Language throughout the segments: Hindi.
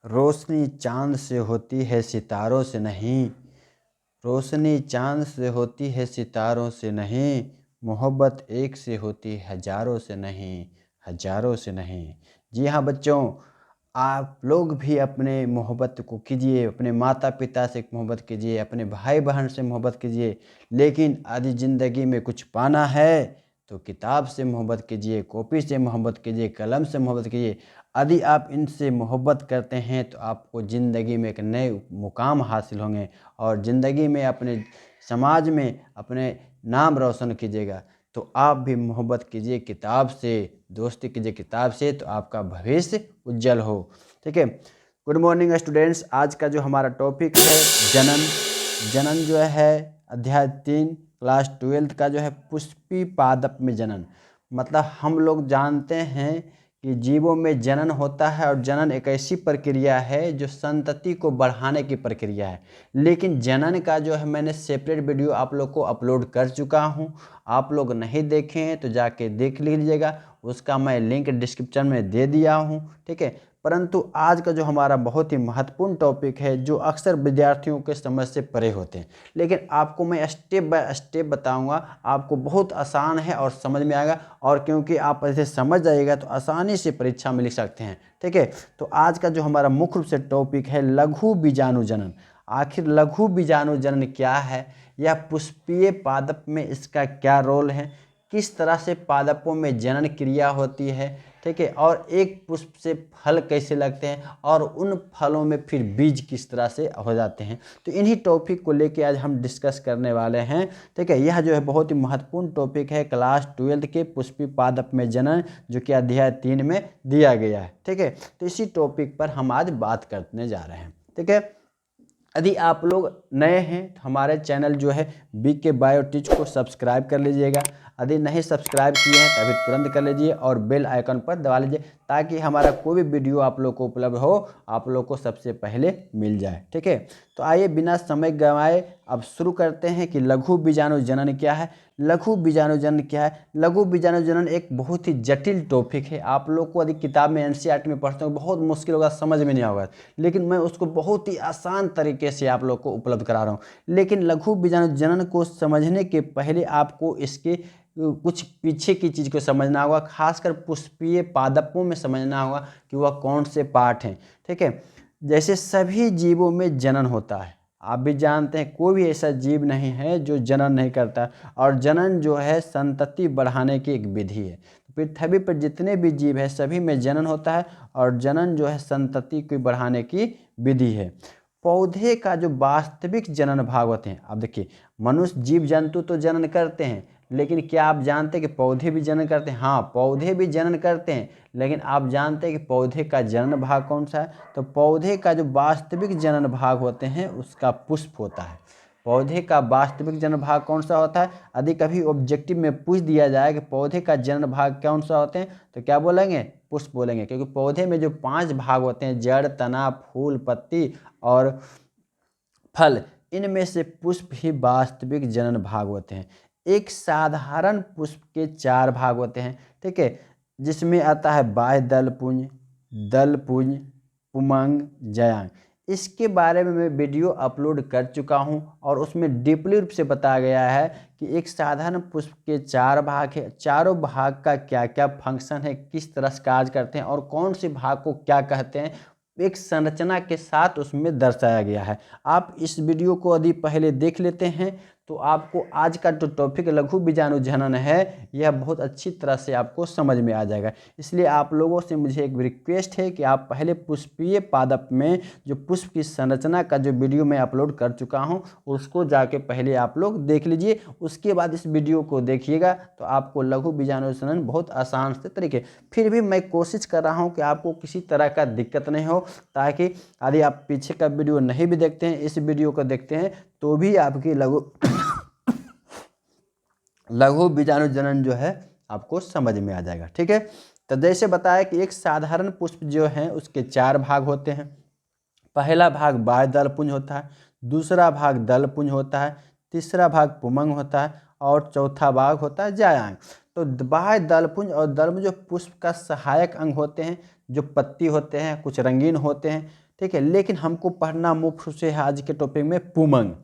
रोशनी चाँद से होती है सितारों से नहीं। रोशनी चाँद से होती है सितारों से नहीं। मोहब्बत एक से होती है हज़ारों से नहीं, हज़ारों से नहीं। जी हाँ बच्चों, आप लोग भी अपने मोहब्बत को कीजिए, अपने माता पिता से मोहब्बत कीजिए, अपने भाई बहन से मोहब्बत कीजिए। लेकिन यदि ज़िंदगी में कुछ पाना है तो किताब से मोहब्बत कीजिए, कॉपी से मोहब्बत कीजिए, कलम से मोहब्बत कीजिए। यदि आप इनसे मोहब्बत करते हैं तो आपको ज़िंदगी में एक नए मुकाम हासिल होंगे और ज़िंदगी में अपने समाज में अपने नाम रोशन कीजिएगा। तो आप भी मोहब्बत कीजिए किताब से, दोस्ती कीजिए किताब से, तो आपका भविष्य उज्जवल हो। ठीक है। Good morning students. आज का जो हमारा टॉपिक है जनन। जनन जो है अध्याय 3 क्लास 12 का जो है पुष्पी पादप में जनन। मतलब हम लोग जानते हैं कि जीवों में जनन होता है और जनन एक ऐसी प्रक्रिया है जो संतति को बढ़ाने की प्रक्रिया है। लेकिन जनन का जो है मैंने सेपरेट वीडियो आप लोग को अपलोड कर चुका हूं। आप लोग नहीं देखे हैं तो जाके देख लीजिएगा, उसका मैं लिंक डिस्क्रिप्शन में दे दिया हूं। ठीक है। परंतु आज का जो हमारा बहुत ही महत्वपूर्ण टॉपिक है जो अक्सर विद्यार्थियों के समझ से परे होते हैं, लेकिन आपको मैं स्टेप बाय स्टेप बताऊंगा। आपको बहुत आसान है और समझ में आएगा, और क्योंकि आप ऐसे समझ जाइएगा तो आसानी से परीक्षा में लिख सकते हैं। ठीक है। तो आज का जो हमारा मुख्य रूप से टॉपिक है लघु बीजाणु जनन। आखिर लघु बीजाणु जनन क्या है, यह पुष्पीय पादप में इसका क्या रोल है, किस तरह से पादपों में जनन क्रिया होती है। ठीक है। और एक पुष्प से फल कैसे लगते हैं और उन फलों में फिर बीज किस तरह से हो जाते हैं। तो इन्हीं टॉपिक को लेके आज हम डिस्कस करने वाले हैं। ठीक है। यह जो है बहुत ही महत्वपूर्ण टॉपिक है क्लास 12 के पुष्पी पादप में जनन, जो कि अध्याय 3 में दिया गया है। ठीक है। तो इसी टॉपिक पर हम आज बात करने जा रहे हैं। ठीक है। यदि आप लोग नए हैं तो हमारे चैनल जो है BK बायोटिच को सब्सक्राइब कर लीजिएगा। यदि नहीं सब्सक्राइब किए हैं तो अभी तुरंत कर लीजिए और बेल आइकन पर दबा लीजिए, ताकि हमारा कोई भी वीडियो आप लोग को उपलब्ध हो, आप लोग को सबसे पहले मिल जाए। ठीक है। तो आइए बिना समय गंवाए अब शुरू करते हैं कि लघु बीजाणु जनन क्या है। लघु बीजाणु जनन क्या है? लघु बीजाणु जनन एक बहुत ही जटिल टॉपिक है। आप लोग को यदि किताब में NCERT में पढ़ते हो बहुत मुश्किल होगा, समझ में नहीं होगा, लेकिन मैं उसको बहुत ही आसान तरीके से आप लोग को उपलब्ध करा रहा हूँ। लेकिन लघु बीजाणु जनन को समझने के पहले आपको इसके कुछ पीछे की चीज़ को समझना होगा, खासकर पुष्पीय पादपों में समझना होगा कि वह कौन से पार्ट हैं। ठीक है। जैसे सभी जीवों में जनन होता है, आप भी जानते हैं कोई भी ऐसा जीव नहीं है जो जनन नहीं करता, और जनन जो है संतति बढ़ाने की एक विधि है। पृथ्वी पर जितने भी जीव है सभी में जनन होता है, और जनन जो है संतति को बढ़ाने की विधि है। पौधे का जो वास्तविक जनन भाग होते हैं, अब देखिए मनुष्य जीव जंतु तो जनन करते हैं, लेकिन क्या आप जानते हैं कि पौधे भी जनन करते हैं? हाँ, पौधे भी जनन करते हैं, लेकिन आप जानते हैं कि पौधे का जनन भाग कौन सा है? तो पौधे का जो वास्तविक जनन भाग होते हैं उसका पुष्प होता है। पौधे का वास्तविक जनन भाग कौन सा होता है? यदि कभी ऑब्जेक्टिव में पूछ दिया जाए कि पौधे का जनन भाग कौन सा होते हैं, तो क्या बोलेंगे? पुष्प बोलेंगे, क्योंकि पौधे में जो 5 भाग होते हैं, जड़, तना, फूल, पत्ती और फल, इनमें से पुष्प ही वास्तविक जनन भाग होते हैं। एक साधारण पुष्प के 4 भाग होते हैं। ठीक है। जिसमें आता है बाह्य दलपुंज, दलपुंज, पुमंग, जयांग। इसके बारे में मैं वीडियो अपलोड कर चुका हूं और उसमें डीपली रूप से बताया गया है कि एक साधारण पुष्प के 4 भाग है, चारों भाग का क्या क्या फंक्शन है, किस तरह से कार्य करते हैं और कौन से भाग को क्या कहते हैं, एक संरचना के साथ उसमें दर्शाया गया है। आप इस वीडियो को यदि पहले देख लेते हैं तो आपको आज का जो टॉपिक लघु बीजाणु जनन है यह बहुत अच्छी तरह से आपको समझ में आ जाएगा। इसलिए आप लोगों से मुझे एक रिक्वेस्ट है कि आप पहले पुष्पीय पादप में जो पुष्प की संरचना का जो वीडियो मैं अपलोड कर चुका हूं उसको जाके पहले आप लोग देख लीजिए, उसके बाद इस वीडियो को देखिएगा तो आपको लघु बीजाणु जनन बहुत आसान से तरीके। फिर भी मैं कोशिश कर रहा हूँ कि आपको किसी तरह का दिक्कत नहीं हो, ताकि यदि आप पीछे का वीडियो नहीं भी देखते हैं, इस वीडियो को देखते हैं तो भी आपकी लघु बीजाणु जनन जो है आपको समझ में आ जाएगा। ठीक है। तो जैसे बताया कि एक साधारण पुष्प जो है उसके 4 भाग होते हैं। पहला भाग बाह्य दलपुंज होता है, दूसरा भाग दलपुंज होता है, तीसरा भाग पुमंग होता है और चौथा भाग होता है जायांग। तो बाह्य दलपुंज और दलपुंज जो पुष्प का सहायक अंग होते हैं, जो पत्ती होते हैं कुछ रंगीन होते हैं, ठीक है। लेकिन हमको पढ़ना मुख्य रूप से है आज के टॉपिक में पुमंग।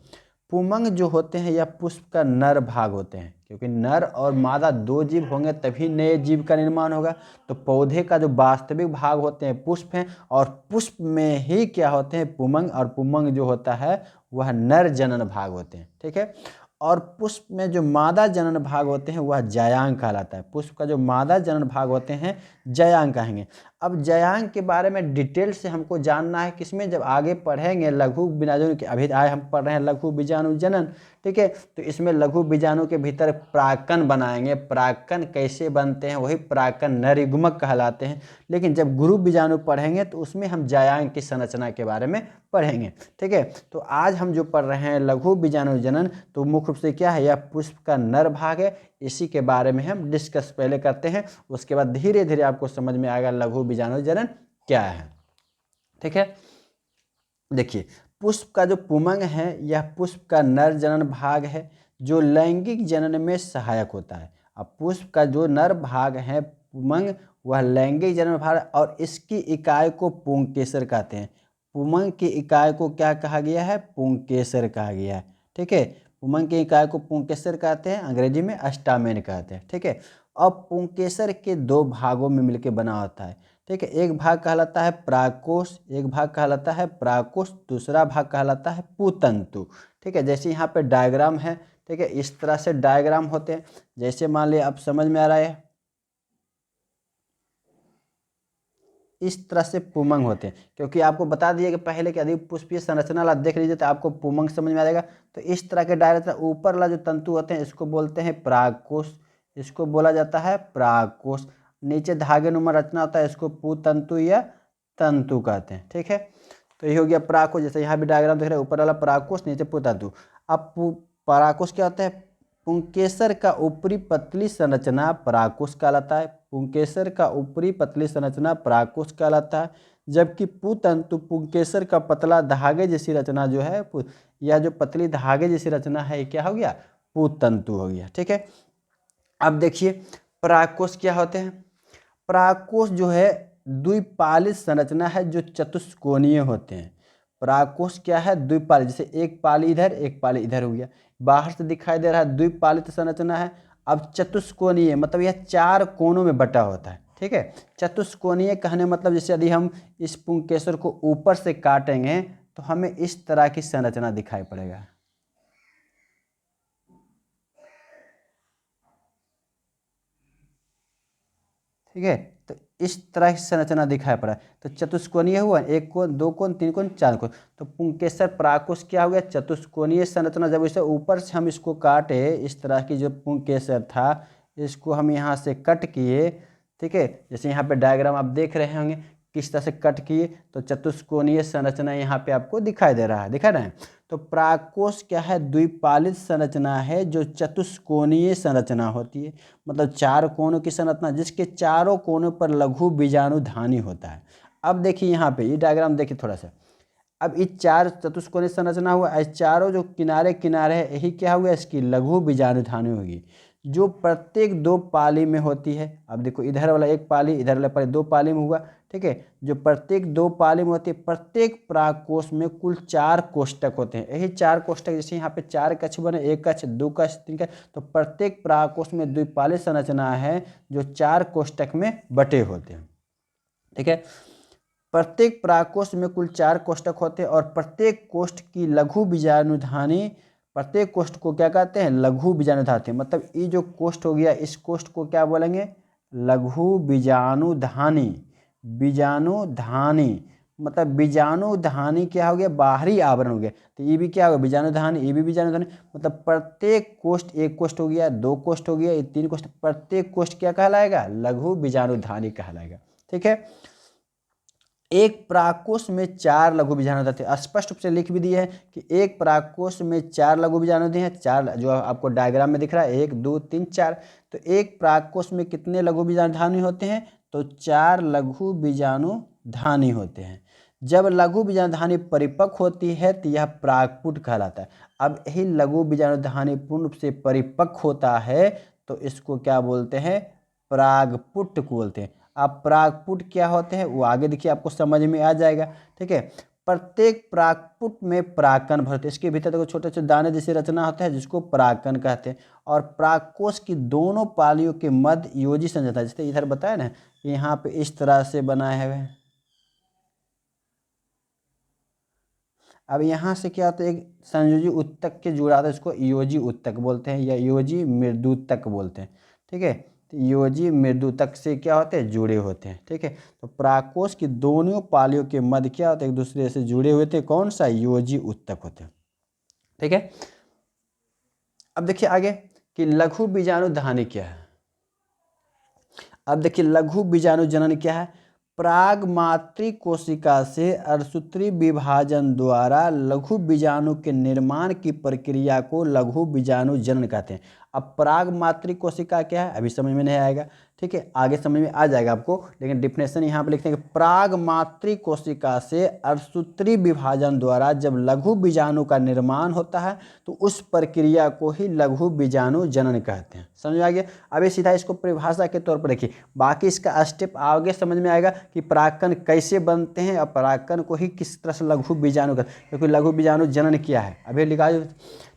पुमंग जो होते हैं यह पुष्प का नर भाग होते हैं, क्योंकि नर और मादा दो जीव होंगे तभी नए जीव का निर्माण होगा। तो पौधे का जो वास्तविक भाग होते हैं पुष्प हैं, और पुष्प में ही क्या होते हैं पुमंग, और पुमंग जो होता है वह नर जनन भाग होते हैं, ठीक है। और पुष्प में जो मादा जनन भाग होते हैं वह जयांग कहलाता है। पुष्प का जो मादा जनन भाग होते हैं जयांग कहेंगे। अब जयांग के बारे में डिटेल से हमको जानना है किसमें, जब आगे पढ़ेंगे लघु बीजाणु के। अभी आए हम पढ़ रहे हैं लघु बीजाणु जनन, ठीक है। तो इसमें लघु बीजाणु के भीतर परागकण बनाएंगे। परागकण कैसे बनते हैं, वही परागकण नरयुग्मक कहलाते हैं। लेकिन जब गुरु बीजाणु पढ़ेंगे तो उसमें हम जयांग की संरचना के बारे में पढ़ेंगे, ठीक है। तो आज हम जो पढ़ रहे हैं लघु बीजाणु जनन, तो मुख्य रूप से क्या है, यह पुष्प का नर भाग है। इसी के बारे में हम डिस्कस पहले करते हैं, उसके बाद धीरे धीरे आपको समझ में आएगा लघु बीजाणु जनन क्या है, ठीक है। देखिए, पुष्प का जो पुमंग है यह पुष्प का नर जनन भाग है जो लैंगिक जनन में सहायक होता है। अब पुष्प का जो नर भाग है पुमंग, वह लैंगिक जनन भाग, और इसकी इकाई को पुंकेसर कहते हैं। पुमंग की इकाई को क्या कहा गया है, पुंकेसर कहा गया है, ठीक है। पुमंग की इकाई को पुंकेसर कहते हैं, अंग्रेजी में स्टामेन कहते हैं, ठीक है। अब पुंकेसर के दो भागों में मिलकर बना होता है, ठीक है। एक भाग कहलाता है परागकोश, एक भाग कहलाता है परागकोश, दूसरा भाग कहलाता है पुतंतु, ठीक है। जैसे यहाँ पे डायग्राम है, ठीक है, इस तरह से डायग्राम होते हैं। जैसे मान लिया, अब समझ में आ रहा है, इस तरह से पुमंग होते हैं। क्योंकि आपको बता दिया कि पहले कि अधिक पुष्पीय संरचना ला देख लीजिए तो आपको पुमंग समझ में आ जाएगा। तो इस तरह के डायरेक्ट ऊपर ला जो तंतु होते हैं इसको बोलते हैं परागकोश, इसको बोला जाता है परागकोश। नीचे धागे नुमा रचना होता है, इसको पुतंतु या तंतु कहते हैं, ठीक है। तो ये हो गया परागकोश। जैसे यहाँ भी डायग्राम देख रहे हैं, ऊपर वाला परागकोश, नीचे पुतंतु। अब परागकोश क्या होता है, पुंकेसर का ऊपरी पतली संरचना परागकोश कहलाता है। पुंकेसर का ऊपरी पतली संरचना परागकोश कहलाता है, जबकि पुतंतु पुंकेसर का पतला धागे जैसी रचना जो है, यह जो पतली धागे जैसी रचना है क्या हो गया, पुतंतु हो गया, ठीक है। अब देखिए परागकोश क्या होते हैं। परागकोश जो है द्विपालित संरचना है जो चतुष्कोणीय होते हैं। परागकोश क्या है, द्विपालित, जैसे एक पाली इधर एक पाली इधर हो गया, बाहर से दिखाई दे रहा है द्विपालित संरचना है। अब चतुष्कोणीय मतलब यह चार कोनों में बटा होता है, ठीक है। चतुष्कोणीय कहने मतलब जैसे यदि हम इस पुंकेसर को ऊपर से काटेंगे तो हमें इस तरह की संरचना दिखाई पड़ेगा, ठीक है। तो इस तरह की संरचना दिखाई पड़ा है। तो चतुष्कोणीय हुआ, एक कोण, दो कोण, तीन कोण, चार कोण। तो पुंकेसर परागकोश क्या हो गया, चतुष्कोणीय संरचना। जब इसे ऊपर से हम इसको काटे, इस तरह की जो पुंकेसर था इसको हम यहाँ से कट किए, ठीक है। जैसे यहाँ पे डायग्राम आप देख रहे होंगे किस तरह से कट किए, तो चतुष्कोणीय संरचना यहाँ पे आपको दिखाई दे रहा है, दिखा रहे हैं। तो परागकोश क्या है, द्विपालित संरचना है जो चतुष्कोणीय संरचना होती है, मतलब चार कोनों की संरचना जिसके चारों कोनों पर लघु बीजाणुधानी होता है। अब देखिए यहाँ पे ये डायग्राम देखिए थोड़ा सा। अब ये चार चतुष्कोणीय संरचना हुआ, इस चारों जो किनारे किनारे है यही क्या हुआ, इसकी लघु बीजाणुधानी होगी जो प्रत्येक दो पाली में होती है। अब देखो इधर वाला एक पाली, इधर वाला पाली, दो पाली में हुआ, ठीक है। जो प्रत्येक दो पाली में होती है, प्रत्येक परागकोश में कुल चार कोष्ठक होते हैं। यही चार कोष्ठक, जैसे यहाँ पे चार कक्ष बने, एक कक्ष, दो कक्ष, तीन कक्ष, तो प्रत्येक परागकोश में द्विपालित संरचना है जो चार कोष्ठक में बटे होते हैं, ठीक है। प्रत्येक परागकोश में कुल चार कोष्ठक होते हैं और प्रत्येक कोष्ठ की लघु बीजाणुधानी, प्रत्येक कोष्ठ को क्या कहते हैं, लघु बीजाणुधानी। मतलब ये जो कोष्ठ हो गया इस कोष्ठ को क्या बोलेंगे, लघु बीजाणुधानी। बीजाणुधानी मतलब बीजाणुधानी क्या हो गया, बाहरी आवरण हो गया। तो ये भी क्या होगा, बीजाणुधानी, ये भी बीजाणुधानी। मतलब प्रत्येक कोष्ठ, एक कोष्ठ हो गया, दो कोष्ठ हो गया, ये तीन कोष्ठ, प्रत्येक कोष्ठ क्या कहलाएगा, लघु बीजाणुधानी कहलाएगा, ठीक है। एक परागकोश में चार लघु बीजाणु थे, स्पष्ट रूप से लिख भी दिए हैं कि एक परागकोश में चार लघु बीजाणु हैं। चार जो आपको डायग्राम में दिख रहा है, एक, दो, तीन, चार। तो एक परागकोश में कितने लघु बीजाणुधानी होते हैं, तो चार लघु बीजाणुधानी होते हैं। जब लघु बीजाणुधानी परिपक्व होती है तो यह परागपुट कहलाता है। अब यही लघु बीजाणुधानी पूर्ण रूप से परिपक्व होता है तो इसको क्या बोलते हैं, परागपुट को बोलते हैं। अब परागपुट क्या होते हैं वो आगे देखिए आपको समझ में आ जाएगा। ठीक है, प्रत्येक परागपुट में परागकण भरते हैं, इसके भीतर देखो छोटे छोटे दाने जैसी रचना होता है जिसको परागकण कहते हैं। और परागकोश की दोनों पालियों के मध्य योजी संरचना, जैसे इधर बताया ना कि यहाँ पे इस तरह से बनाए हुए। अब यहाँ से क्या होता है, एक संयोजी उत्तक के जुड़ा था, इसको योजी उत्तक बोलते हैं या योजी मृदुतक बोलते हैं। ठीक है, तो योजी मृदुतक से क्या होते हैं, जुड़े होते हैं। ठीक है, तो परागकोश की दोनों पालियों के मध्य क्या होते हैं, एक दूसरे से जुड़े हुए थे, कौन सा, योजी उत्तक होते हैं। ठीक है, अब देखिए आगे कि लघु बीजाणु धानी क्या है। अब देखिए लघु बीजाणु जनन क्या है, प्राग मातृ कोशिका से अर्धसूत्री विभाजन द्वारा लघु बीजाणु के निर्माण की प्रक्रिया को लघु बीजाणु जनन कहते हैं। अब प्राग मातृ कोशिका क्या है अभी समझ में नहीं आएगा। ठीक है, आगे समझ में आ जाएगा आपको, लेकिन डिफिनेशन यहाँ पे लिखते हैं कि प्राग मातृ कोशिका से अर्धसूत्री विभाजन द्वारा जब लघु बीजाणु का निर्माण होता है तो उस प्रक्रिया को ही लघु बीजाणु जनन कहते हैं। समझ में आ गया। अभी सीधा इसको परिभाषा के तौर पर देखिए, बाकी इसका स्टेप आगे समझ में आएगा कि परागकण कैसे बनते हैं और परागकण को ही किस तरह से लघु बीजाणु कहते हैं, क्योंकि लघु बीजाणु जनन क्या है अभी लिखा।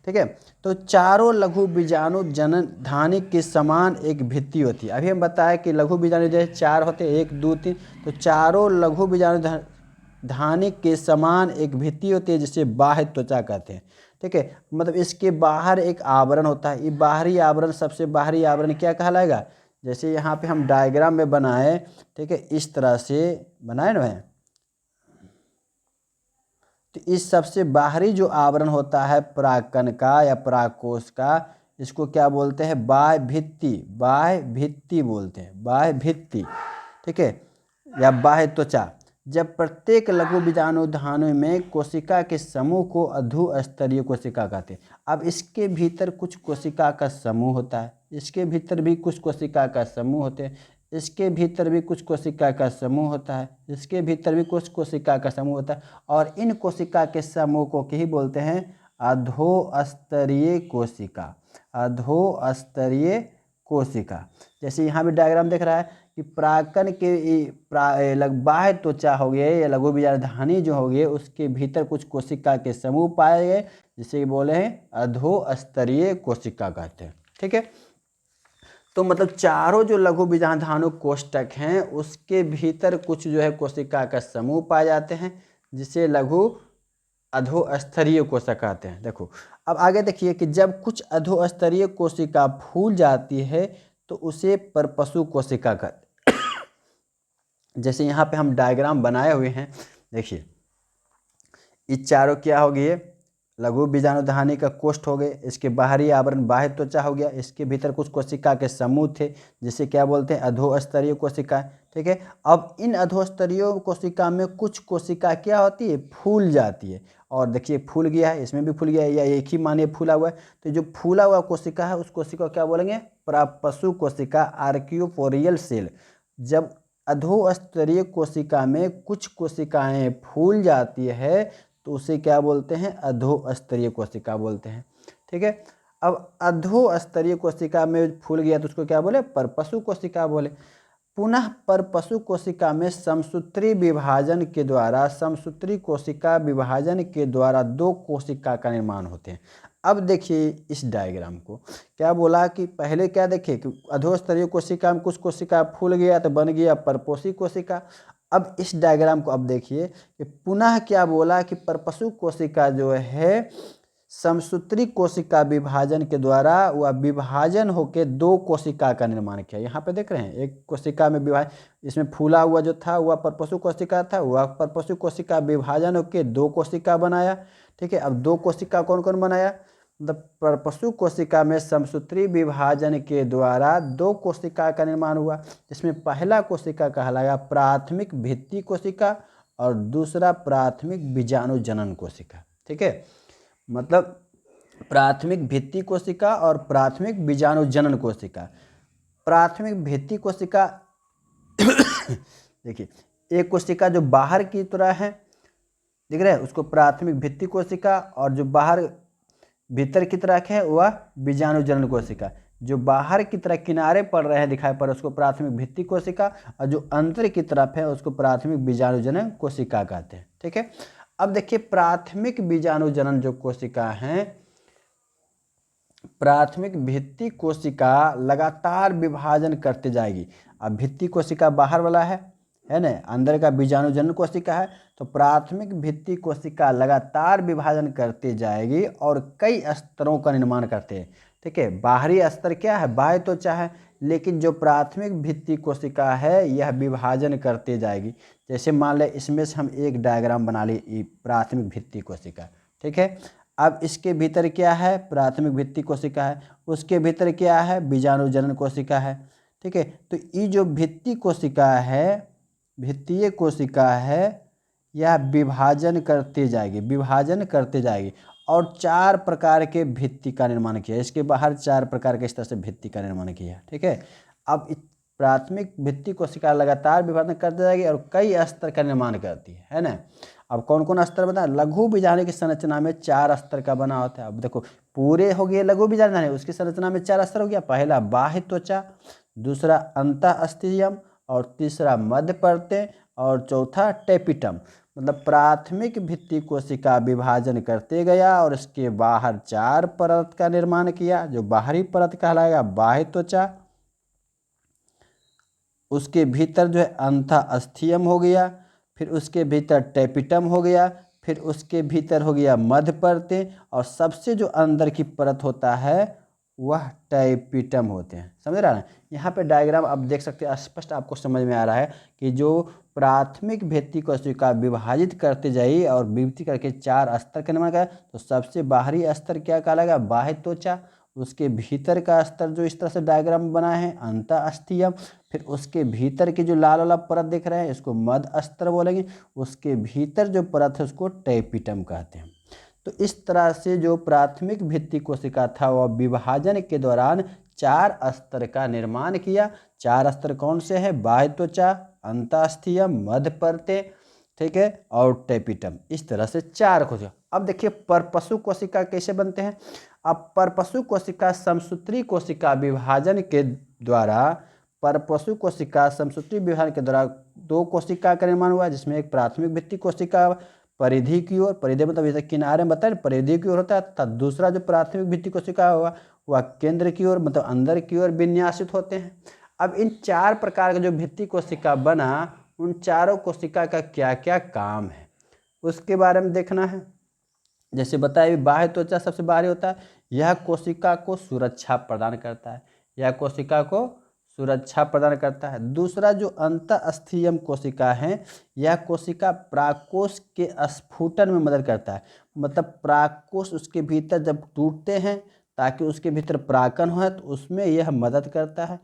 ठीक है, तो चारों लघु बीजाणु जनन धानी के समान एक भित्ति होती है। अभी हम बताया कि लघु बीजाणु जैसे चार होते हैं, 1 2 3, तो चारों लघु बीजाणु धानी के समान एक भित्ति होती है जिसे बाह्य त्वचा कहते हैं। ठीक है, मतलब इसके बाहर एक आवरण होता है, ये बाहरी आवरण, सबसे बाहरी आवरण क्या कहलाएगा, जैसे यहाँ पे हम डायग्राम में बनाए। ठीक है, इस तरह से बनाए ना, तो इस सबसे बाहरी जो आवरण होता है परागकण का या परागकोश का, इसको क्या बोलते हैं, बाह्य भित्ति, बाह्य भित्ति बोलते हैं, बाह्य भित्ति। ठीक है, या बाह्य त्वचा। जब प्रत्येक लघु बीजाणु धानु में कोशिका के समूह को अधोस्तरीय कोशिका कहते हैं। अब इसके भीतर कुछ कोशिका का समूह होता है, इसके भीतर भी कुछ कोशिका का समूह होते हैं, इसके भीतर भी कुछ कोशिका का समूह होता है, इसके भीतर भी कुछ कोशिका का समूह होता है, और इन कोशिका के समूह को ही बोलते हैं अधोस्तरीय कोशिका, अधोस्तरीय कोशिका। जैसे यहाँ भी डायग्राम देख रहा है कि परागकण के बाह्य त्वचा हो गए या लघु बीजाणु धानी जो हो गए, उसके भीतर कुछ कोशिका के समूह पाए गए, जिसे बोले हैं अधोस्तरीय कोशिका कहते हैं। ठीक है, तो मतलब चारों जो लघु बीजाणु धानु कोष्ठक हैं उसके भीतर कुछ जो है कोशिका का समूह पाए जाते हैं, जिसे लघु अधोस्तरीय कोशिका कहते हैं। देखो अब आगे देखिए कि जब कुछ अधोस्तरीय कोशिका फूल जाती है तो उसे परपशु कोशिका कहते हैं। जैसे यहाँ पे हम डायग्राम बनाए हुए हैं, देखिए ये चारों क्या हो गए, लघु बीजाणु धानी का कोष्ठ हो गए, इसके बाहरी आवरण बाह्य त्वचा हो गया, इसके भीतर कुछ कोशिका के समूह थे जिसे क्या बोलते हैं, अधोस्तरीय कोशिका। ठीक है, अब इन अधोस्तरीय कोशिका में कुछ कोशिका क्या होती है, फूल जाती है, और देखिए फूल गया है, इसमें भी फूल गया है, या एक ही मानिए फूला हुआ है, तो जो फूला हुआ कोशिका है उस कोशिका को क्या बोलेंगे, परपशु कोशिका, आर्कियोपोरियल सेल। जब अधोस्तरीय कोशिका में कुछ कोशिकाएं फूल जाती है तो उसे क्या बोलते हैं, अधोस्तरीय कोशिका बोलते हैं। ठीक है, अब अधोस्तरीय कोशिका में फूल गया तो उसको क्या बोले, परपशु कोशिका बोले। पुनः परपशु कोशिका में समसूत्री विभाजन के द्वारा, समसूत्री कोशिका विभाजन के द्वारा 2 कोशिका का निर्माण होते हैं। अब देखिए इस डायग्राम को क्या बोला कि पहले क्या देखिए कि अधोस्तरीय कोशिका में कुछ कोशिका फूल गया तो बन गया परपोषी कोशिका। अब इस डायग्राम को अब देखिए कि पुनः क्या बोला कि परपशु कोशिका जो है समसूत्री कोशिका विभाजन के द्वारा वह विभाजन होकर 2 कोशिका का निर्माण किया। यहाँ पे देख रहे हैं एक कोशिका में विभाजन, इसमें फूला हुआ जो था वह परपशु कोशिका था, वह परपशु कोशिका विभाजन होकर 2 कोशिका बनाया। ठीक है, अब 2 कोशिका कौन कौन बनाया, मतलब परपशु कोशिका में समसूत्री विभाजन के द्वारा 2 कोशिका का निर्माण हुआ, जिसमें पहला कोशिका कहलाया प्राथमिक भित्ति कोशिका और दूसरा प्राथमिक बीजाणु जनन कोशिका। ठीक है, मतलब प्राथमिक भित्ति कोशिका और प्राथमिक बीजाणु जनन कोशिका। प्राथमिक भित्ति कोशिका देखिए एक कोशिका जो बाहर की तरह है, दिख रहा है, उसको प्राथमिक भित्ति कोशिका, और जो बाहर भीतर की तरह है वह बीजाणु जनन कोशिका। जो बाहर की तरफ किनारे पड़ रहे हैं दिखाई पड़ रहे उसको प्राथमिक भित्ति कोशिका, और जो अंदर की तरफ है उसको प्राथमिक बीजाणुजनन कोशिका कहते हैं। ठीक है, अब देखिए प्राथमिक बीजाणुजनन जो कोशिका हैं, प्राथमिक भित्ति कोशिका लगातार विभाजन करते जाएगी। अब भित्ति कोशिका बाहर वाला है ना, अंदर का बीजाणुजनन कोशिका है, तो प्राथमिक भित्ति कोशिका लगातार विभाजन करते जाएगी और कई स्तरों का निर्माण करते हैं। ठीक है, बाहरी स्तर क्या है, बाह्य त्वचा है, लेकिन जो प्राथमिक भित्ति कोशिका है यह विभाजन करते जाएगी। जैसे मान लें इसमें से हम एक डायग्राम बना ली प्राथमिक भित्ति कोशिका। ठीक है, अब इसके भीतर क्या है, प्राथमिक भित्ति कोशिका है, उसके भीतर क्या है, बीजाणुजनन कोशिका है। ठीक है, तो ये जो भित्ति कोशिका है, भित्तीय कोशिका है, यह विभाजन करते जाएगी, विभाजन करते जाएगी और 4 प्रकार के भित्ति का निर्माण किया। इसके बाहर 4 प्रकार के इस तरह से भित्ति का निर्माण किया। ठीक है, अब प्राथमिक भित्ति कोशिका लगातार विभाजन करते जाएगी और कई स्तर का निर्माण करती है ना। अब कौन कौन स्तर बना, लघु बीजाणु की संरचना में 4 स्तर का बना होता है। अब देखो पूरे हो गए लघु बीजाणु, उसकी संरचना में 4 स्तर हो गया। पहला बाह्य त्वचा, दूसरा अंतःस्थीयम, और तीसरा मध्य परतें, और चौथा टेपिटम। मतलब प्राथमिक भित्ति कोशिका विभाजन करते गया और इसके बाहर 4 परत का निर्माण किया। जो बाहरी परत कहलाएगा बाह्य त्वचा, उसके भीतर जो है अंतःस्थीयम हो गया, फिर उसके भीतर टेपिटम हो गया, फिर उसके भीतर हो गया मध्य परतें, और सबसे जो अंदर की परत होता है वह टेपिटम होते हैं। समझ रहा है ना, यहाँ पे डायग्राम आप देख सकते हैं, स्पष्ट आपको समझ में आ रहा है कि जो प्राथमिक भित्ति कोशिका विभाजित करते जाइए और विभक्ति करके 4 स्तर का निर्माण करें, तो सबसे बाहरी स्तर क्या कहलाएगा, बाह्य त्वचा, उसके भीतर का स्तर जो इस तरह से डायग्राम बना है अंतःस्थीयम, फिर उसके भीतर की जो लाल वाला परत दिख रहा है इसको मध्य स्तर बोलेंगे, उसके भीतर जो परत है उसको टेपिटम कहते हैं। तो इस तरह से जो प्राथमिक भित्ति कोशिका था वह विभाजन के दौरान 4 स्तर का निर्माण किया। 4 स्तर कौन से हैं, बाह्य त्वचा, अंतःस्थीयम, मध्य परतें, ठीक है, और टेपिटम। इस तरह से 4 कोशिका। अब देखिए परपशु कोशिका कैसे बनते हैं। अब परपशु कोशिका समसूत्री कोशिका विभाजन के द्वारा, परपशु कोशिका समसूत्री विभाजन के द्वारा 2 कोशिका का निर्माण हुआ, जिसमें एक प्राथमिक भित्ति कोशिका परिधि की ओर, परिधि मतलब जैसे किनारे में बताए परिधि की ओर होता है, तथा दूसरा जो प्राथमिक भित्ति कोशिका हुआ वह केंद्र की ओर मतलब अंदर की ओर विन्यासित होते हैं। अब इन 4 प्रकार का जो भित्ति कोशिका बना, उन चारों कोशिका का क्या क्या काम है उसके बारे में देखना है। जैसे बताया बाह्य त्वचा सबसे बाहरी होता है, यह कोशिका को सुरक्षा प्रदान करता है, यह कोशिका को सुरक्षा प्रदान करता है। दूसरा जो अंतःस्थीयम कोशिका है, यह कोशिका प्राकोष के स्फुटन में मदद करता है, मतलब प्राकोष उसके भीतर जब टूटते हैं ताकि उसके भीतर प्राकन हो तो उसमें यह मदद करता है।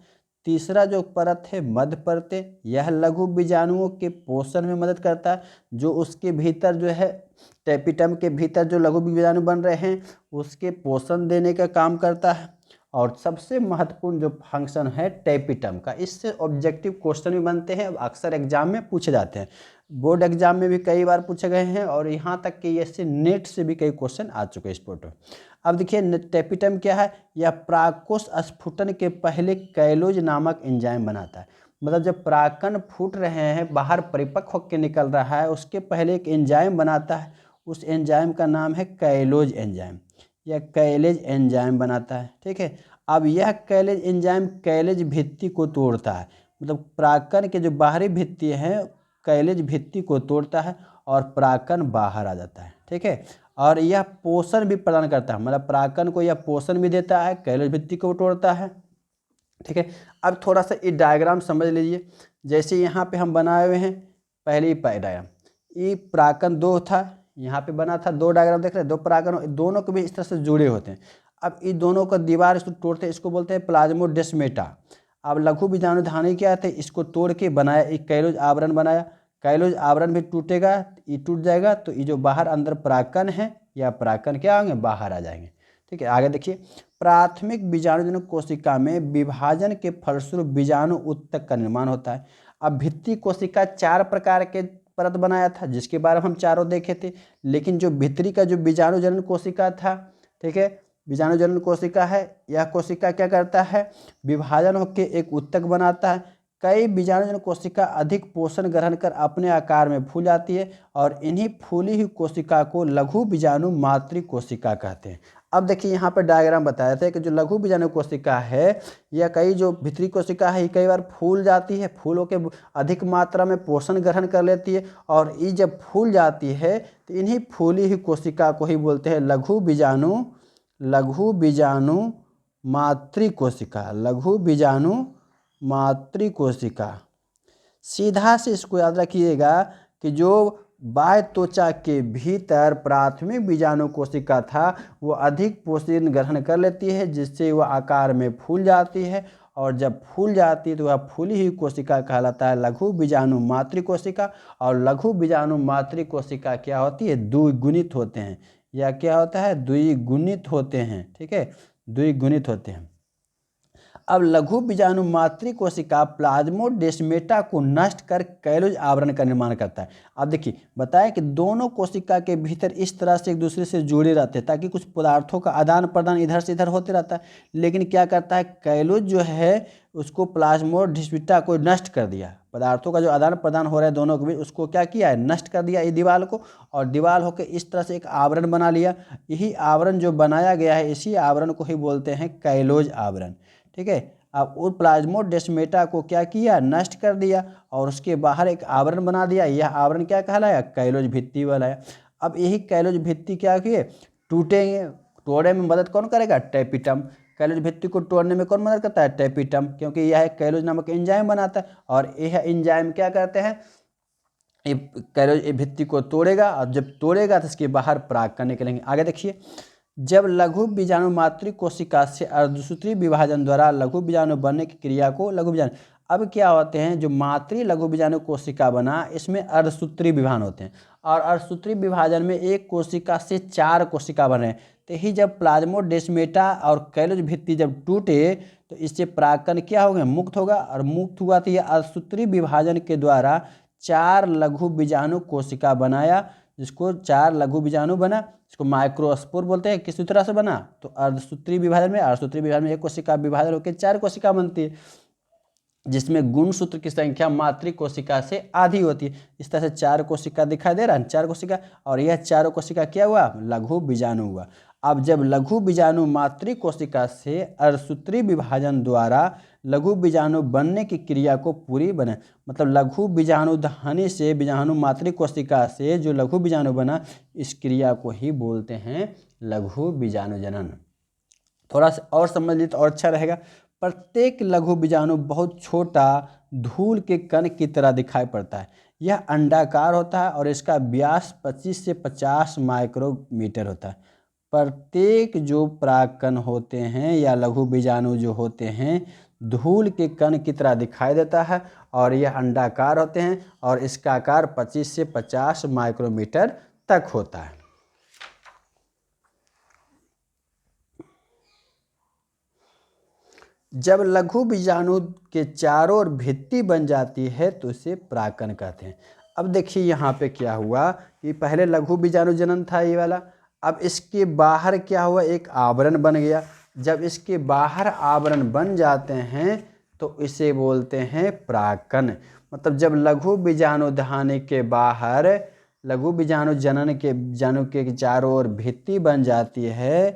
तीसरा जो परत है मध्य परतें, यह लघु बीजाणुओं के पोषण में मदद करता है, जो उसके भीतर जो है टेपिटम के भीतर जो लघु बीजाणु बन रहे हैं उसके पोषण देने का काम करता है। और सबसे महत्वपूर्ण जो फंक्शन है टेपिटम का, इससे ऑब्जेक्टिव क्वेश्चन भी बनते हैं, अक्सर एग्जाम में पूछे जाते हैं, बोर्ड एग्जाम में भी कई बार पूछे गए हैं, और यहाँ तक कि इससे नेट से भी कई क्वेश्चन आ चुके हैं इस फोटो। अब देखिए टेपिटम क्या है, यह प्राकोष स्फुटन के पहले कैलोज नामक एंजाइम बनाता है। मतलब जब प्राकन फूट रहे हैं बाहर परिपक्व होकर निकल रहा है उसके पहले एक एंजाइम बनाता है, उस एंजाइम का नाम है कैलोज एंजाइम, यह कैलेज एंजाइम बनाता है। ठीक है, अब यह कैलेज एंजाइम कैलेज भित्ति को तोड़ता है, मतलब प्राकन के जो बाहरी भित्ति हैं कैलेज भित्ति को तोड़ता है और प्राकन बाहर आ जाता है। ठीक है, और यह पोषण भी प्रदान करता है, मतलब प्राकन को यह पोषण भी देता है, कैलेज भित्ति को तोड़ता है। ठीक है, अब थोड़ा सा ये डायग्राम समझ लीजिए। जैसे यहाँ पे हम बनाए हुए हैं पहले ही डायग्राम, ये प्राकन 2 था, यहाँ पे बना था 2 डायग्राम देख रहे हैं, 2 प्राकन, दोनों के भी इस तरह से जुड़े होते हैं। अब इन दोनों का दीवार इसको तोड़ते हैं, इसको बोलते हैं प्लाज्मोडेस्मेटा। अब लघु बीजाणु धानी क्या थे, इसको तोड़ के बनाया एक कैलोज आवरण बनाया, कैलोज आवरण भी टूटेगा, ये टूट जाएगा तो ये जो बाहर अंदर प्राकन है या प्राकन क्या होंगे, बाहर आ जाएंगे। ठीक है, आगे देखिए प्राथमिक बीजाणुजनक कोशिका में विभाजन के फलस्वरूप बीजाणु उत्तक का निर्माण होता है। अब भित्ति कोशिका 4 प्रकार के परत बनाया था जिसके बारे में हम चारों देखे थे, लेकिन जो भीतरी का जो बीजाणुजनन कोशिका था, ठीक है, बीजाणु जनन कोशिका है। यह कोशिका क्या करता है, विभाजन होकर एक उत्तक बनाता है। कई बीजाणुजन कोशिका अधिक पोषण ग्रहण कर अपने आकार में फूल जाती है और इन्हीं फूली हुई कोशिका को लघु बीजाणु मातृ कोशिका कहते हैं। अब देखिए यहाँ पर डायग्राम बताया था कि जो लघु बीजाणु कोशिका है या कई जो भीतरी कोशिका है, कई बार फूल जाती है, फूलों के अधिक मात्रा में पोषण ग्रहण कर लेती है और ये जब फूल जाती है तो इन्हीं फूली हुई कोशिका को ही बोलते हैं लघु बीजाणु मातृ कोशिका, लघु बीजाणु मातृ कोशिका। सीधा से इसको याद रखिएगा कि जो बाह्य त्वचा के भीतर प्राथमिक बीजाणु कोशिका था वो अधिक पोषण ग्रहण कर लेती है, जिससे वह आकार में फूल जाती है और जब फूल जाती है तो वह फूली हुई कोशिका कहलाता है लघु बीजाणु मातृ कोशिका। और लघु बीजाणु मातृ कोशिका क्या होती है, द्विगुणित होते हैं, या क्या होता है, द्विगुणित होते हैं। ठीक है, द्विगुणित होते हैं। अब लघु बीजाणु मातृ कोशिका प्लाज्मोडेस्माटा को नष्ट कर कैलोज आवरण का निर्माण करता है। अब देखिए बताया कि दोनों कोशिका के भीतर इस तरह से एक दूसरे से जुड़े रहते हैं ताकि कुछ पदार्थों का आदान प्रदान इधर से इधर होते रहता है। लेकिन क्या करता है, कैलोज जो है उसको प्लाज्मोडेस्माटा को नष्ट कर दिया, पदार्थों का जो आदान प्रदान हो रहा है दोनों के बीच उसको क्या किया है, नष्ट कर दिया ये दीवार को, और दीवार होकर इस तरह से एक आवरण बना लिया। यही आवरण जो बनाया गया है इसी आवरण को ही बोलते हैं कैलोज आवरण। ठीक है, अब उस प्लाज्मोडेस्माटा को क्या किया, नष्ट कर दिया और उसके बाहर एक आवरण बना दिया। यह आवरण क्या कहलाया, कैलोज भित्ति वाला। अब यही कैलोज भित्ति क्या किए, टूटेंगे, तोड़ने में मदद कौन करेगा, टैपिटम। कैलोज भित्ति को तोड़ने में कौन मदद करता है, टैपिटम, क्योंकि यह कैलोज नामक एंजाइम बनाता है और यह एंजाइम क्या करते हैं, कैलोज भित्ति को तोड़ेगा और जब तोड़ेगा तो इसके बाहर परागकण निकलेंगे। आगे देखिए, जब लघु बीजाणु मातृ कोशिका से अर्धसूत्री विभाजन द्वारा लघु बीजाणु बनने की क्रिया को लघु बीजाणु। अब क्या होते हैं, जो मातृ लघु बीजाणु कोशिका बना इसमें अर्धसूत्री विभाजन होते हैं और अर्धसूत्री विभाजन में एक कोशिका से 4 कोशिका बने। तो ही जब प्लाज्मोडेस्माटा और कैलोज भित्ति जब टूटे तो इससे परागकण क्या होगा, मुक्त होगा, और मुक्त हुआ तो यह अर्धसूत्री विभाजन के द्वारा 4 लघु बीजाणु कोशिका बनाया, जिसको 4 लघु बीजाणु बना, इसको माइक्रोस्पोर बोलते हैं। किसी तरह से बना, तो अर्धसूत्री विभाजन में एक कोशिका विभाजन होकर 4 कोशिका बनती है, जिसमें गुणसूत्र की संख्या मातृ कोशिका से आधी होती है। इस तरह से 4 कोशिका दिखाई दे रहा है, 4 कोशिका, और यह 4 कोशिका क्या हुआ, लघु बीजाणु हुआ। अब जब लघु बीजाणु मातृ कोशिका से अर्धसूत्री विभाजन द्वारा लघु बीजाणु बनने की क्रिया को पूरी बने, मतलब लघु बीजाणु धानी से बीजाणु मातृ कोशिका से जो लघु बीजाणु बना इस क्रिया को ही बोलते हैं लघु बीजाणु जनन। थोड़ा सा और समझ लीजिए तो और अच्छा रहेगा। प्रत्येक लघु बीजाणु बहुत छोटा धूल के कण की तरह दिखाई पड़ता है। यह अंडाकार होता है और इसका व्यास 25 से 50 माइक्रोमीटर होता है। प्रत्येक जो परागकण होते हैं या लघु बीजाणु जो होते हैं धूल के कण की तरह दिखाई देता है और यह अंडाकार होते हैं और इसका आकार 25 से 50 माइक्रोमीटर तक होता है। जब लघु बीजाणु के चारों ओर भित्ति बन जाती है तो इसे परागकण कहते हैं। अब देखिए यहाँ पे क्या हुआ कि पहले लघु बीजाणु जनन था ये वाला, अब इसके बाहर क्या हुआ, एक आवरण बन गया। जब इसके बाहर आवरण बन जाते हैं तो इसे बोलते हैं परागकण। मतलब जब लघु बीजाणु धानी के बाहर लघु बीजाणु जनन के बीजाणु के चारों ओर भित्ति बन जाती है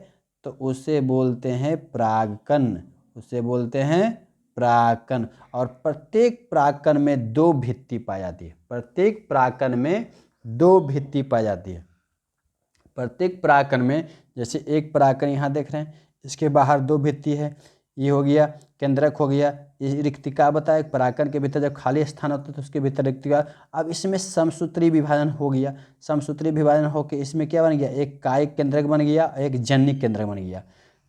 तो उसे बोलते हैं परागकण, उसे बोलते हैं परागकण। और प्रत्येक परागकण में 2 भित्ति पाई जाती है, प्रत्येक परागकण में 2 भित्ति पाई जाती है। प्रत्येक परागकण में, जैसे एक परागकण यहाँ देख रहे हैं, इसके बाहर 2 भित्ति है, ये हो गया केंद्रक हो गया, ये रिक्तिका बताया। परागकण के भीतर जब खाली स्थान होता है तो उसके भीतर रिक्तिका। अब इसमें समसूत्री विभाजन हो गया, समसूत्री विभाजन होकर इसमें क्या बन गया, एक कायिक केंद्रक बन गया, एक जनिक केंद्रक बन गया।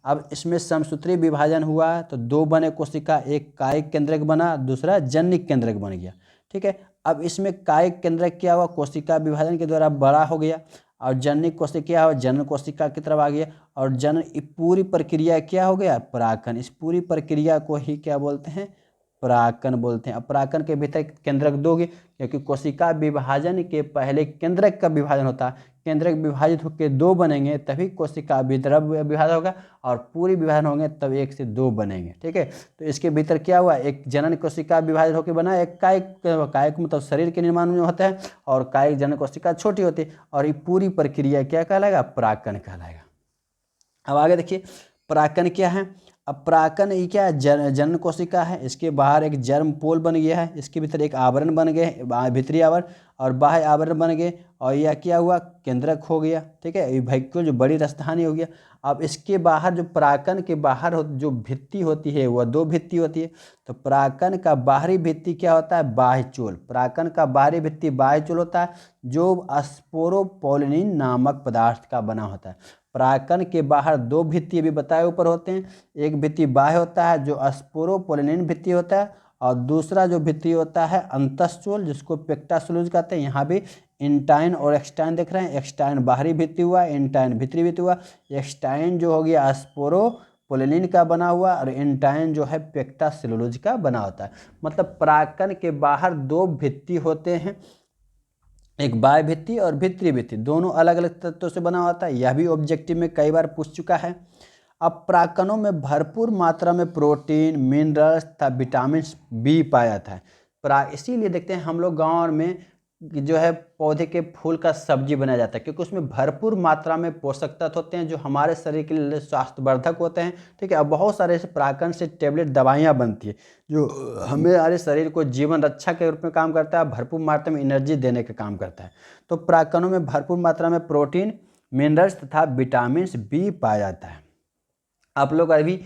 अब इसमें समसूत्री विभाजन हुआ तो 2 बने कोशिका, एक कायिक केंद्रक बना, दूसरा जनिक केंद्रक बन गया। ठीक है, अब इसमें कायिक केंद्रक क्या हुआ, कोशिका विभाजन के द्वारा बड़ा हो गया और जनिक कोशिका क्या हुआ, जनन कोशिका की तरफ आ गया और जनन पूरी प्रक्रिया क्या हो गया, परागकण। इस पूरी प्रक्रिया को ही क्या बोलते हैं, परागकण बोलते हैं। अब परागकण के भीतर केंद्रक दोगे, क्योंकि कोशिका विभाजन के पहले केंद्रक का विभाजन होता है, केंद्रक विभाजित होकर 2 बनेंगे तभी कोशिका विद्रव्य विभाजन होगा, और पूरी विभाजन होंगे तब 1 से 2 बनेंगे। ठीक है, तो इसके भीतर क्या हुआ, एक जनन कोशिका विभाजित होकर बना, एक कायिक, कायिक मतलब शरीर के निर्माण में होता है, और कायिक जनन कोशिका छोटी होती है, और ये पूरी प्रक्रिया क्या कहलाएगा, परागकण कहलाएगा। अब आगे देखिए परागकण क्या है। अब परागकण ये क्या है, जनन कोशिका है, इसके बाहर एक जर्म पोल बन गया है, इसके भीतर एक आवरण बन गए, भीतरी आवरण और बाह्य आवरण बन गए, और यह क्या हुआ, केंद्रक हो गया। ठीक है, ये वैक्यूल जो बड़ी राजधानी हो गया। अब इसके बाहर जो परागकण के बाहर जो भित्ति होती है वह 2 भित्ति होती है। तो परागकण का बाहरी भित्ति क्या होता है, बाह्यचोल। परागकण का बाहरी भित्ति बाह्यचोल होता है, जो स्पोरोपोलिन नामक पदार्थ का बना होता है। परागकण के बाहर 2 भित्ति भी बताए ऊपर होते हैं, एक भित्ति बाह्य होता है जो स्पोरोपोलिन भित्ति होता है, और दूसरा जो भित्ति होता है अंतःचोल, जिसको पेक्टासुलूज कहते हैं। यहाँ भी इंटाइन और एक्सटाइन देख रहे हैं, एक्सटाइन बाहरी भित्ति हुआ, इंटाइन भीतरी भित्ति हुआ। एक्सटाइन जो हो गया स्पोरोपोलिन का बना हुआ, और इंटाइन जो है पेक्टासुलूज का बना होता है। मतलब परागकण के बाहर 2 भित्ति होते हैं, एक बाह्य भित्ति और भीतरी भित्ति, दोनों अलग अलग तत्वों से बना होता है। यह भी ऑब्जेक्टिव में कई बार पूछ चुका है। अब परागकणों में भरपूर मात्रा में प्रोटीन, मिनरल्स तथा विटामिन बी पाया जाता है। इसीलिए देखते हैं हम लोग गाँव में जो है पौधे के फूल का सब्जी बनाया जाता है, क्योंकि उसमें भरपूर मात्रा में पोषक तत्व होते हैं जो हमारे शरीर के लिए स्वास्थ्यवर्धक होते हैं। ठीक है, अब बहुत सारे परागकण से टेबलेट दवाइयाँ बनती है जो हमारे शरीर को जीवन रक्षा के रूप में काम करता है, भरपूर मात्रा में एनर्जी देने का काम करता है। तो परागकणों में भरपूर मात्रा में प्रोटीन, मिनरल्स तथा विटामिन बी पाया जाता है। आप लोग अभी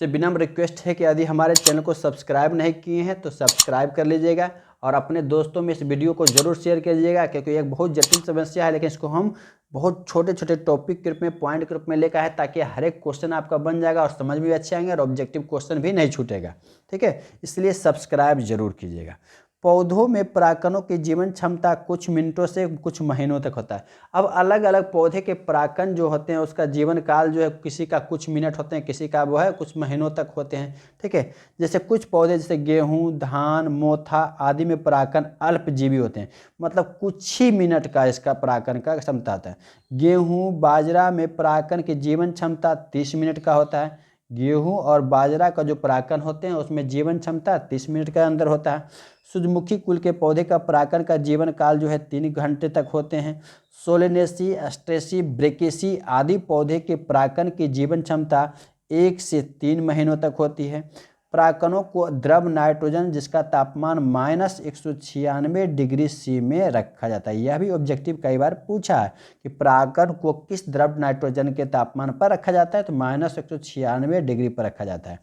से विनम्र रिक्वेस्ट है कि यदि हमारे चैनल को सब्सक्राइब नहीं किए हैं तो सब्सक्राइब कर लीजिएगा, और अपने दोस्तों में इस वीडियो को जरूर शेयर कीजिएगा, क्योंकि एक बहुत जटिल समस्या है, लेकिन इसको हम बहुत छोटे छोटे टॉपिक के रूप में, पॉइंट के रूप में लेकर है, ताकि हर एक क्वेश्चन आपका बन जाएगा और समझ भी अच्छे आएंगे और ऑब्जेक्टिव क्वेश्चन भी नहीं छूटेगा। ठीक है, इसलिए सब्सक्राइब जरूर कीजिएगा। पौधों में परागकणों की जीवन क्षमता कुछ मिनटों से कुछ महीनों तक होता है। अब अलग अलग पौधे के परागकण जो होते हैं उसका जीवन काल जो है, किसी का कुछ मिनट होते हैं, किसी का वो है कुछ महीनों तक होते हैं। ठीक है, जैसे कुछ पौधे जैसे गेहूं, धान, मोथा आदि में परागकण अल्पजीवी होते हैं, मतलब कुछ ही मिनट का इसका परागकण का क्षमता होता है। गेहूँ, बाजरा में परागकण की जीवन क्षमता 30 मिनट का होता है। गेहूँ और बाजरा का जो परागकण होते हैं उसमें जीवन क्षमता 30 मिनट के अंदर होता है। सूरजमुखी कुल के पौधे का परागकण का जीवन काल जो है 3 घंटे तक होते हैं। सोलेनेसी, एस्ट्रेसी, ब्रेकेसी आदि पौधे के परागकण की जीवन क्षमता 1 से 3 महीनों तक होती है। परागकणों को द्रव नाइट्रोजन जिसका तापमान -196 डिग्री सी में रखा जाता है। यह भी ऑब्जेक्टिव कई बार पूछा है कि परागकण को किस द्रव नाइट्रोजन के तापमान पर रखा जाता है, तो -196 डिग्री पर रखा जाता है।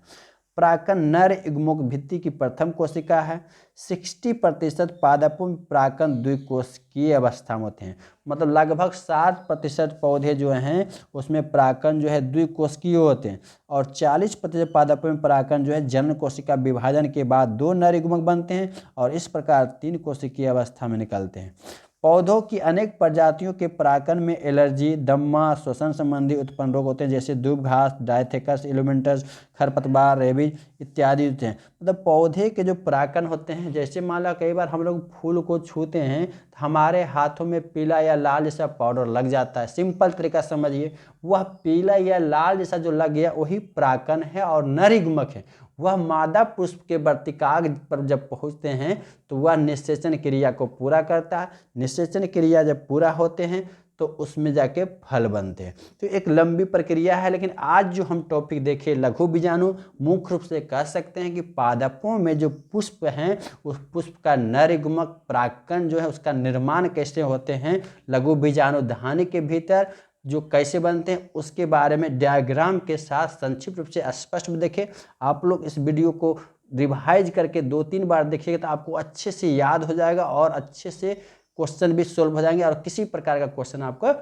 परागकण नर युग्मक भित्ति की प्रथम कोशिका है। 60% पादपों में परागकण द्विकोशिकीय अवस्था में होते हैं, मतलब लगभग 60% पौधे जो हैं उसमें परागकण जो है द्विकोशिकीय होते हैं, और 40% पादपों में परागकण जो है जनन कोशिका विभाजन के बाद 2 नर युग्मक बनते हैं, और इस प्रकार 3 कोशिकीय अवस्था में निकलते हैं। पौधों की अनेक प्रजातियों के परागकण में एलर्जी, दम्मा, श्वसन संबंधी उत्पन्न रोग होते हैं, जैसे दूब घास, डायथेकस एलिमेंटस, खरपतवार, रेबीज इत्यादि होते हैं। मतलब पौधे के जो परागकण होते हैं, जैसे मान लो कई बार हम लोग फूल को छूते हैं तो हमारे हाथों में पीला या लाल जैसा पाउडर लग जाता है। सिंपल तरीका समझिए, वह पीला या लाल जैसा जो लग गया वही परागकण है और नर युग्मक है। वह मादा पुष्प के वर्तिकाग्र पर जब पहुँचते हैं तो वह निषेचन क्रिया को पूरा करता है। निषेचन क्रिया जब पूरा होते हैं तो उसमें जाके फल बनते हैं। तो एक लंबी प्रक्रिया है, लेकिन आज जो हम टॉपिक देखे लघु बीजाणु, मुख्य रूप से कह सकते हैं कि पादपों में जो पुष्प हैं उस पुष्प का नर युग्मक परागकण जो है उसका निर्माण कैसे होते हैं, लघु बीजाणु धानी के भीतर जो कैसे बनते हैं उसके बारे में डायग्राम के साथ संक्षिप्त रूप से स्पष्ट में देखें। आप लोग इस वीडियो को रिवाइज करके 2-3 बार देखिएगा तो आपको अच्छे से याद हो जाएगा, और अच्छे से क्वेश्चन भी सोल्व हो जाएंगे, और किसी प्रकार का क्वेश्चन आपको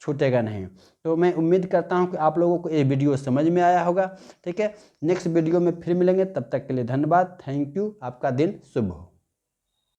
छूटेगा नहीं। तो मैं उम्मीद करता हूं कि आप लोगों को ये वीडियो समझ में आया होगा। ठीक है, नेक्स्ट वीडियो में फिर मिलेंगे, तब तक के लिए धन्यवाद। Thank you. आपका दिन शुभ हो।